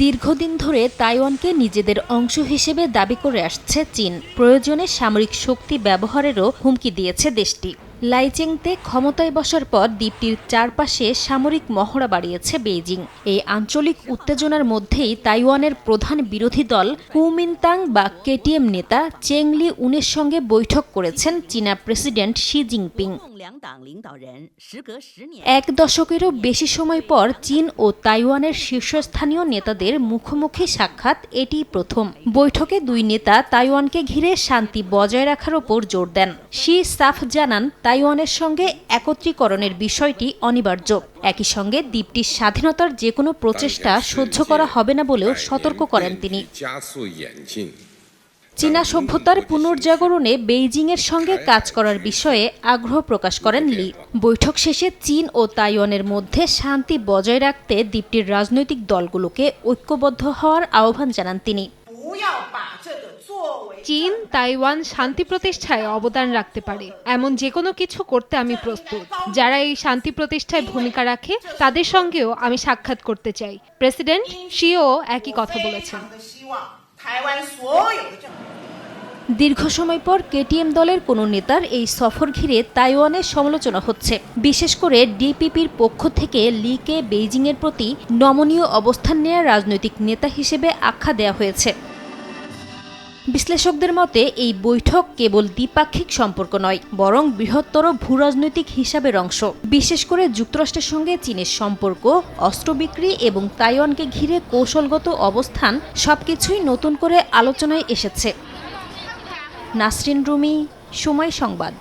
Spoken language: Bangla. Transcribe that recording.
দীর্ঘদিন ধরে তাইওয়ানকে নিজেদের অংশ হিসেবে দাবি করে আসছে চীন। প্রয়োজনে সামরিক শক্তি ব্যবহারেরও হুমকি দিয়েছে দেশটি। লাইচেংতে ক্ষমতায় বসার পর দ্বীপটির চারপাশে সামরিক মহড়া বাড়িয়েছে বেইজিং। এই আঞ্চলিক উত্তেজনার মধ্যেই তাইওয়ানের প্রধান বিরোধী দল কুমিনতাং বা কেটিএম নেতা চেং লি উনের সঙ্গে বৈঠক করেছেন চীনা প্রেসিডেন্ট শি জিনপিং। এক দশকেরও বেশি সময় পর চীন ও তাইওয়ানের শীর্ষস্থানীয় নেতাদের মুখোমুখি সাক্ষাৎ এটিই প্রথম। বৈঠকে দুই নেতা তাইওয়ানকে ঘিরে শান্তি বজায় রাখার ওপর জোর দেন। শি সাফ জানান, তাইওয়ানের সঙ্গে একত্রীকরণের বিষয়টি অনিবার্য। একই সঙ্গে দ্বীপটির স্বাধীনতার যেকোনো প্রচেষ্টা সহ্য করা হবে না বলেও সতর্ক করেন তিনি। চীনা সভ্যতার পুনর্জাগরণে বেইজিংয়ের সঙ্গে কাজ করার বিষয়ে আগ্রহ প্রকাশ করেন লি। বৈঠক শেষে চীন ও তাইওয়ানের মধ্যে শান্তি বজায় রাখতে দ্বীপটির রাজনৈতিক দলগুলোকে ঐক্যবদ্ধ হওয়ার আহ্বান জানান তিনি। চীন তাইওয়ান শান্তি প্রতিষ্ঠায় অবদান রাখতে পারে এমন যে কোনো কিছু করতে আমি প্রস্তুত। যারা এই শান্তি প্রতিষ্ঠায় ভূমিকা রাখে তাদের সঙ্গেও আমি সাক্ষাৎ করতে চাই। প্রেসিডেন্ট শিও একই কথা বলেছেন। দীর্ঘ সময় পর কেটিএম দলের কোনো নেতার এই সফর ঘিরে তাইওয়ানের সমালোচনা হচ্ছে। বিশেষ করে ডিপিপির পক্ষ থেকে লিকে বেইজিংয়ের প্রতি নমনীয় অবস্থান নেওয়া রাজনৈতিক নেতা হিসেবে আখ্যা দেওয়া হয়েছে। বিশ্লেষকদের মতে এই বৈঠক কেবল দ্বিপাক্ষিক সম্পর্ক নয়, বরং বৃহত্তর ভূরাজনৈতিক হিসাবের অংশ। বিশেষ করে যুক্তরাষ্ট্রের সঙ্গে চীনের সম্পর্ক, অস্ত্র বিক্রি এবং তাইওয়ানকে ঘিরে কৌশলগত অবস্থান সবকিছুই নতুন করে আলোচনায় এসেছে। নাসরিন রুমি, সময় সংবাদ।